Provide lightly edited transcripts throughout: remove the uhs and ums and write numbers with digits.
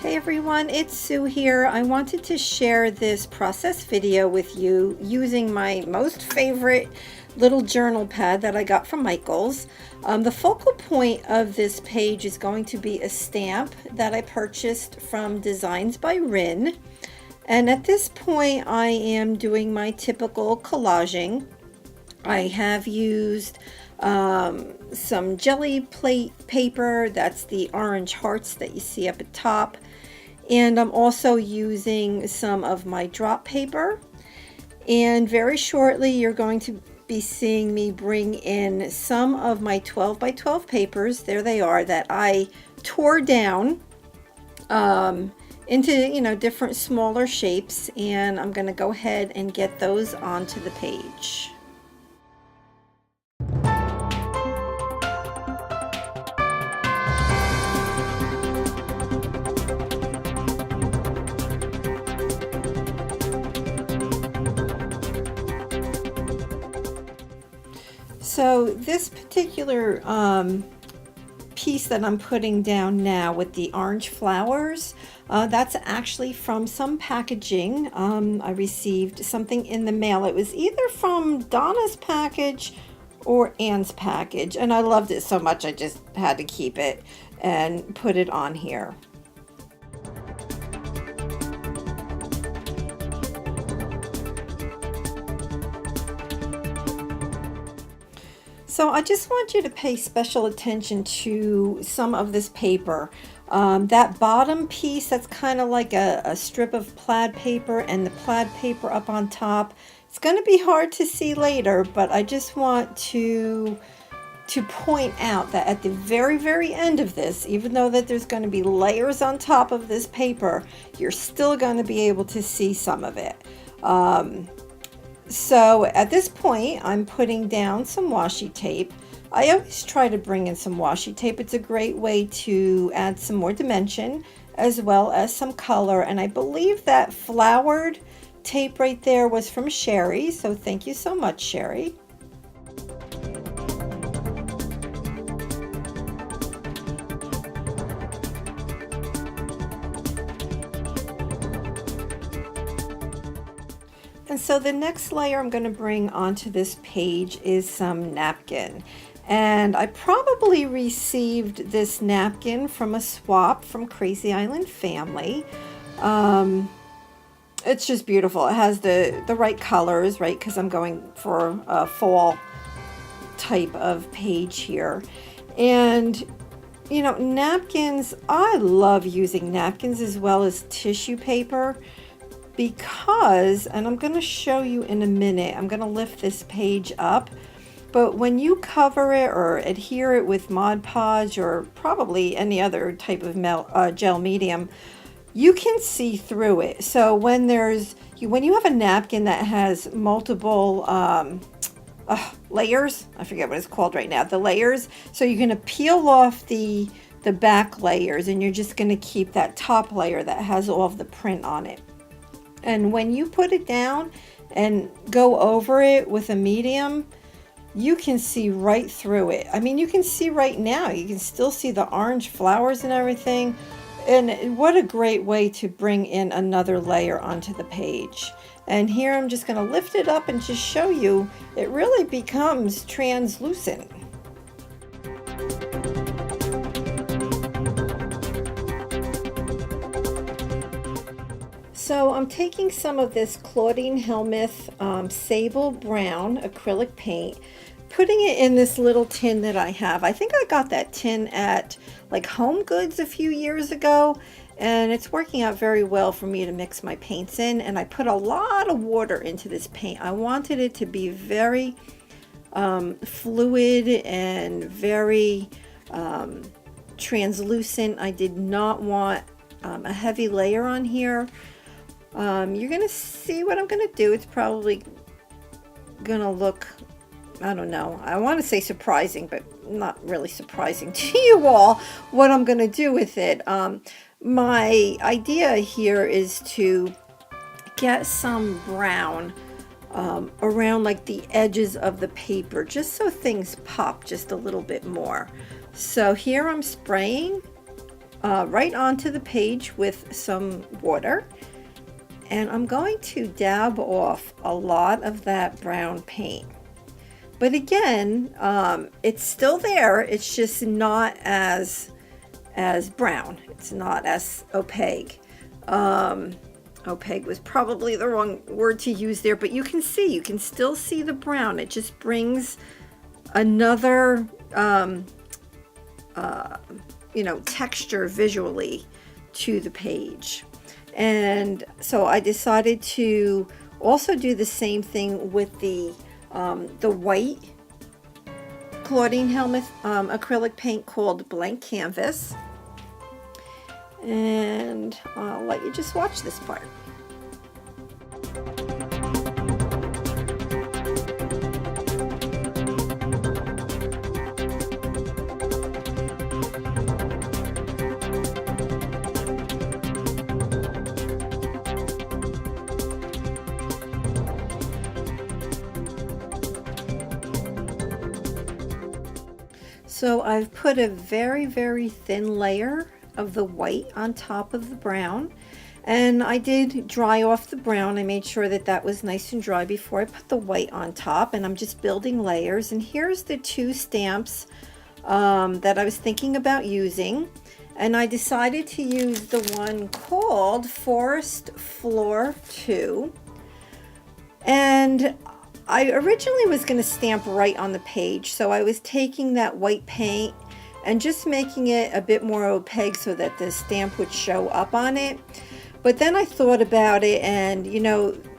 Hey everyone, it's Sue here. I wanted to share this process video with you using my most favorite little journal pad that I got from Michaels. The focal point of this page is going to be a stamp that I purchased from Designs by Rin. And at this point I am doing my typical collaging. I have used some jelly plate paper, that's the orange hearts that you see up at top, and I'm also using some of my drop paper, and very shortly you're going to be seeing me bring in some of my 12 by 12 papers. There they are, that I tore down into different smaller shapes, and I'm going to go ahead and get those onto the page. So this particular piece that I'm putting down now with the orange flowers, that's actually from some packaging. I received something in the mail. It was either from Donna's package or Anne's package, and I loved it so much I just had to keep it and put it on here. So I just want you to pay special attention to some of this paper. That bottom piece, that's kind of like a strip of plaid paper, and the plaid paper up on top. It's going to be hard to see later, but I just want to point out that at the very end of this, even though that there's going to be layers on top of this paper, you're still going to be able to see some of it. So at this point, I'm putting down some washi tape. I always try to bring in some washi tape. It's a great way to add some more dimension as well as some color. And I believe that flowered tape right there was from Sherry. So thank you so much, Sherry. And so the next layer I'm going to bring onto this page is some napkin. And I probably received this napkin from a swap from Crazy Island Family. It's just beautiful. It has the right colors, right? Because I'm going for a fall type of page here. And napkins, I love using napkins as well as tissue paper. Because, and I'm going to show you in a minute, I'm going to lift this page up, but when you cover it or adhere it with Mod Podge or probably any other type of gel medium, you can see through it. So when you have a napkin that has multiple layers, I forget what it's called right now, the layers, so you're going to peel off the back layers, and you're just going to keep that top layer that has all of the print on it. And when you put it down and go over it with a medium, you can see right through it. I mean, you can see right now, you can still see the orange flowers and everything. And what a great way to bring in another layer onto the page. And here I'm just going to lift it up and just show you, it really becomes translucent. So I'm taking some of this Claudine Hellmuth Sable Brown acrylic paint, putting it in this little tin that I have. I think I got that tin at like Home Goods a few years ago, and it's working out very well for me to mix my paints in. And I put a lot of water into this paint. I wanted it to be very fluid and very translucent. I did not want a heavy layer on here. You're going to see what I'm going to do. It's probably going to look, I don't know, I want to say surprising, but not really surprising to you all what I'm going to do with it. My idea here is to get some brown around like the edges of the paper, just so things pop just a little bit more. So here I'm spraying right onto the page with some water. And I'm going to dab off a lot of that brown paint. But again, it's still there. It's just not as brown. It's not as opaque. Opaque was probably the wrong word to use there, but you can still see the brown. It just brings another, texture visually to the page. And so I decided to also do the same thing with the white Claudine Helmuth acrylic paint called Blank Canvas. And I'll let you just watch this part. So I've put a very, very thin layer of the white on top of the brown, and I did dry off the brown. I made sure that that was nice and dry before I put the white on top, and I'm just building layers. And here's the two stamps that I was thinking about using, and I decided to use the one called Forest Floor 2. And I originally was going to stamp right on the page, so I was taking that white paint and just making it a bit more opaque so that the stamp would show up on it. But then I thought about it, and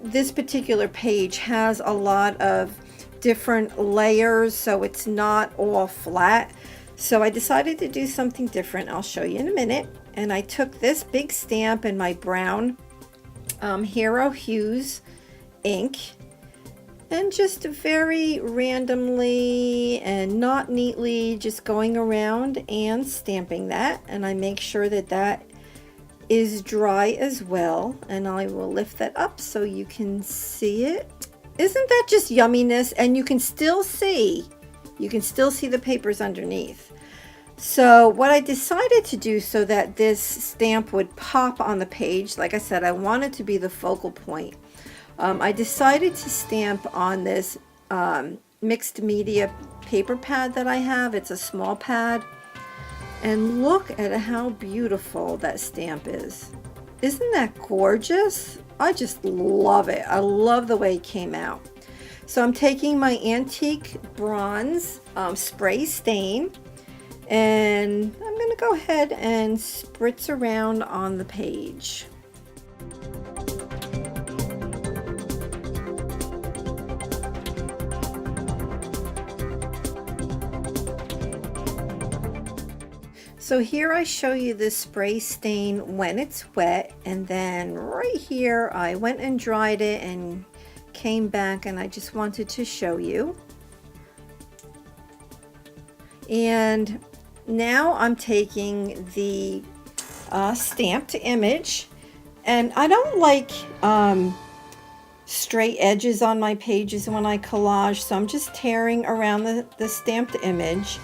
this particular page has a lot of different layers, so it's not all flat. So I decided to do something different. I'll show you in a minute. And I took this big stamp in my brown Hero Hues ink, and just very randomly and not neatly just going around and stamping that. And I make sure that that is dry as well, and I will lift that up so you can see it. Isn't that just yumminess? And you can still see the papers underneath. So what I decided to do so that this stamp would pop on the page, like I said, I wanted to be the focal point. I decided to stamp on this mixed media paper pad that I have. It's a small pad. And look at how beautiful that stamp is. Isn't that gorgeous? I just love it. I love the way it came out. So I'm taking my antique bronze spray stain, and I'm going to go ahead and spritz around on the page. So here I show you the spray stain when it's wet, and then right here I went and dried it and came back, and I just wanted to show you. And now I'm taking the stamped image, and I don't like straight edges on my pages when I collage, so I'm just tearing around the stamped image.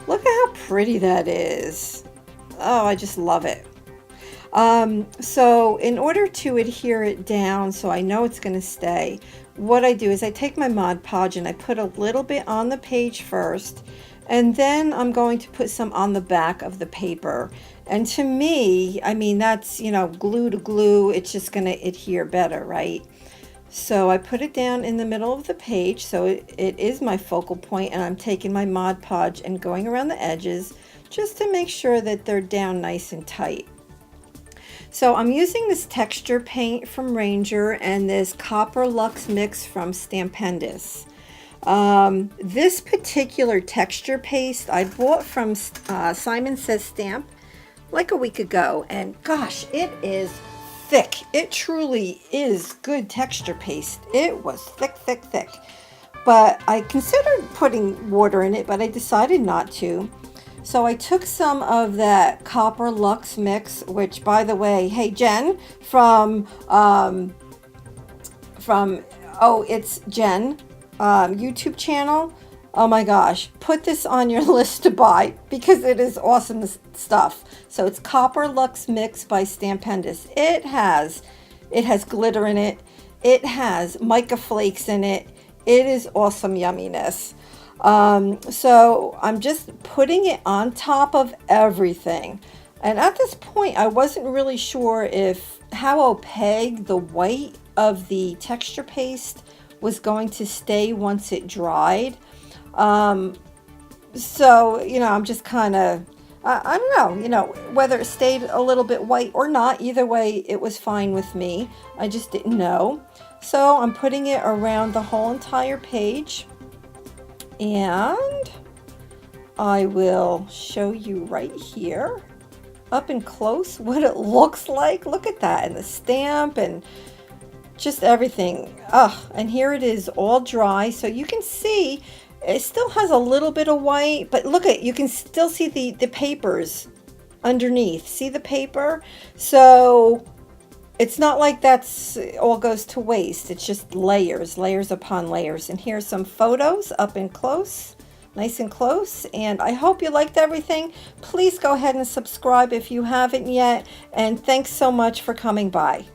Look at how pretty that is. Oh, I just love it. So in order to adhere it down so I know it's going to stay, what I do is I take my Mod Podge and I put a little bit on the page first, and then I'm going to put some on the back of the paper. And to me, I mean, that's, glue to glue, it's just going to adhere better, right? So I put it down in the middle of the page, so it is my focal point, and I'm taking my Mod Podge and going around the edges just to make sure that they're down nice and tight. So I'm using this texture paint from Ranger and this Copper Lux mix from Stampendous. This particular texture paste I bought from Simon Says Stamp like a week ago, and gosh, it is thick. It truly is good texture paste. It was thick, thick, thick. But I considered putting water in it, but I decided not to. So I took some of that Copper Lux mix, which, by the way, hey Jen from It's Jen YouTube channel. Oh my gosh, put this on your list to buy because it is awesome stuff. So it's Copper Lux Mix by Stampendous. It has glitter in it. It has mica flakes in it. It is awesome yumminess. So I'm just putting it on top of everything. And at this point, I wasn't really sure how opaque the white of the texture paste was going to stay once it dried. So, I'm just kind of, I don't know, whether it stayed a little bit white or not. Either way, it was fine with me. I just didn't know. So I'm putting it around the whole entire page. And I will show you right here, up and close, what it looks like. Look at that, and the stamp and just everything. And here it is all dry, so you can see it still has a little bit of white, but look at, you can still see the papers underneath. See the paper? So it's not like that's all goes to waste. It's just layers upon layers. And here's some photos up and close, nice and close. And I hope you liked everything. Please go ahead and subscribe if you haven't yet. And thanks so much for coming by.